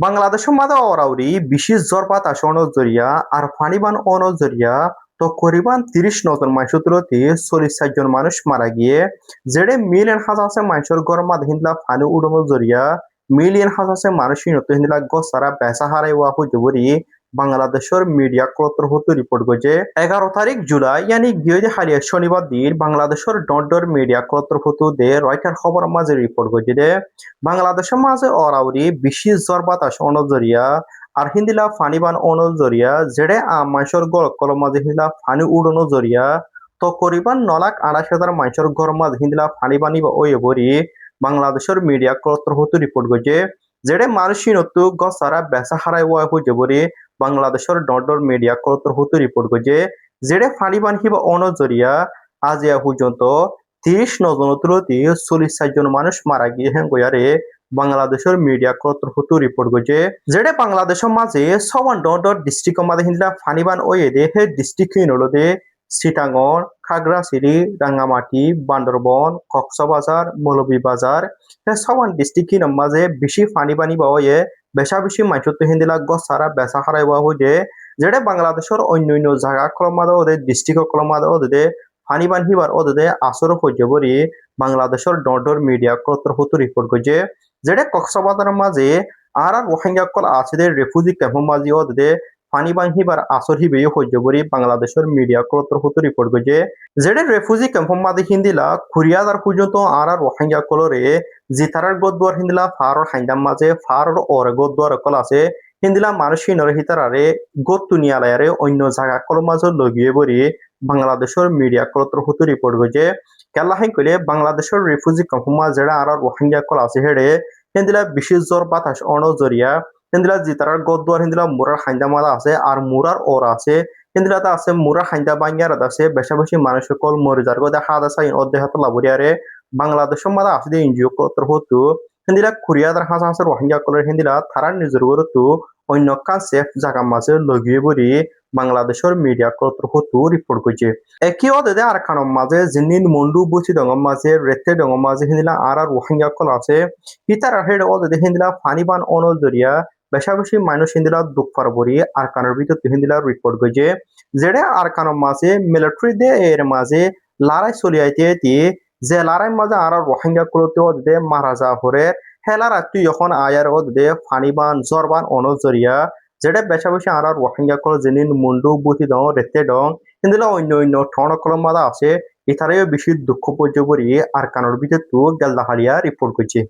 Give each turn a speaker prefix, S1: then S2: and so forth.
S1: বাংলাদেশের মাঝে অরাউরি বিশেষ জ্বর বাতাস অনজরিয়া আর ফানিবান অনজরিয়া তো করিবান 30 নজন মানুষ তুলতে 44 জন মানুষ মারা গিয়ে যেড়ে মিলিয়ন হাজার মানুষের গড় মাঝে হিন্দলা ফানি উড়নো জরিয়া মিলিয়ন হাজার মানুষ হিনতে হিন্দলা গসারা বেসা হারাই ওয়া হুজুবরি বাংলাদেশের মিডিয়া ক্লত্র হতে রিপোর্ট গজে 11 তারিখ জুলাই ইয়ানি গিয়ে হারিয়া শনিবার দিন বাংলাদেশের ডর মিডিয়া ক্লত্র হতে দে রয়টার খবর মাঝে রিপোর্ট গজে দে বাংলাদেশের মাঝে অরাউরি বিশেষ জ্বর বাতাস অনজরিয়া আর হিন্দিলা ফানিবান অনজরিয়া যেড়ে মানুষের গড় কল মাঝে হিন্দিলা ফানি উড়নো জরিয়া তো করিবান 9,28,000 মানুষের ঘর মাঝে হিন্দিলা ফানি বানি বা ওই বরি বাংলাদেশের মিডিয়া ক্লত্র হতে রিপোর্ট গজে যেড়ে মানুষ নতু গসারা বেসা হারাই ওয়া হয়ে বরি বাংলাদেশের ডর মিডিয়া ক্লত্র হতে রিপোর্ট গজে যেড়ে ফানিবান হিবা অনজরিয়া আজ ইয়া পর্যন্ত 30 নজন তুলতি 44 জন মানুষ মারা গিয়ে গয়ারে বাংলাদেশের মিডিয়া ক্লত্র হতে রিপোর্ট গজে যেড়ে বাংলাদেশের মাঝে সবান ডর ডিস্ট্রিক্ট মাঝে হিন্দলা ফানিবান way they hey district হিনলদে Chittagong Khagrachari Rangamati Bandarban Cox's Bazar Moulvibazar hey সবান district হিন মাঝে বেশি ফানিবানি বাওয়ে বেশা বেশি মাইসুতে হিন্দলা গসারা বেসা হারাই বা হয়ে যেড়ে বাংলাদেশের অন্য জায়গা কলমাদা ওদের ডিস্ট্রিক্ট কলমাদা ওদের ফানিবান হিবার ওদের আসর হয়ে বরি বাংলাদেশের ডর মিডিয়া ক্লত্র হতে রিপোর্ট গজে যেটা কক্সবাজার মাঝে আর রোহিঙ্গা কল আছে রেফিউজি ক্যাম্প মাঝে ওদের ফানিবান হিবার আসর হিবে হয়ে বরি বাংলাদেশের মিডিয়া ক্লত্র হতে রিপোর্ট গজে যেটা রেফিউজি ক্যাম্প মাঝে হিন্দিলা খুরিয়াদার পর্যন্ত আর রোহিঙ্গা কলরে জিতারার গদুয়ার হিন্দিলা ফারর হাইন্দাম মাঝে ফারর ওরে গদুয়ার কল আছে হিন্দিলা মানুষ হিনরে হিতারারে গত্তু নিয়ালায়ারে অন্য জায়গা কল মাঝে লগিয়ে বরি বাংলাদেশের মিডিয়া ক্লত্র হতে রিপোর্ট গজে কেলা হাই কইলে বাংলাদেশের রিফিউজি ক্যাম্পমা যেটা আর রোহিঙ্গা কল আছে হেড়ে হিন্দিলা বিশেষ জ্বর বাতাস অনজরিয়া হিন্দিলা জিতারার গদুয়ার হিন্দিলা মুরার হাইন্দা মালা আছে আর মুরার ওরা আছে হিন্দিলা তা আছে মুরার হাইন্দা বাঙ্গার আছে বেশা বেশি মানুষ কল মরে যার গদে হাদা সাইন অধ্যেহাত লাবরিয়ারে বাংলাদেশের মাঝে আছে এনজিও ক্লত্র হতো হিন্দিলা কুরিয়াদার হাসা হাসা রোহিঙ্গা কলের হিন্দিলা থারার নিজের গরতো অন্য কাজ সেফ জায়গা মাঝে লগিয়ে বরি বাংলাদেশের মিডিয়া ক্লত্র হতো রিপোর্ট করছে একই অদে আর কারণ মাঝে জিনিন মন্ডু বুচি দঙ মাঝে রেতে দঙ মাঝে হিন্দিলা আর রোহিঙ্গা কল আছে হিতার হেড অদে হিন্দিলা ফানিবান অনজরিয়া বেশা বেশি মানুষ হিন্দিলা দুঃখ পারবরি আর কানের ভিতর হিন্দিলা রিপোর্ট করছে যেটা আর কারণ মাঝে মিলিটারি দে এর মাঝে লড়াই চলিয়াইতে যে লড়াই মাঝে আর রোহিঙ্গা কলতে অদে মারা যা হরে হেলারা তুই যখন আয়ার অদে ফানিবান জরবান অনজরিয়া যেটা বেশা বেশি আর রোহিঙ্গা কল জিনিন মুন্ডু বুতি দং রেতে দং হিন্দিলা অন্য ঠন কলম মাদা আছে এটারেও বেশি দুঃখ পর্যবরি আর কানের ভিতর তু গেলদা হালিয়া রিপোর্ট করছে।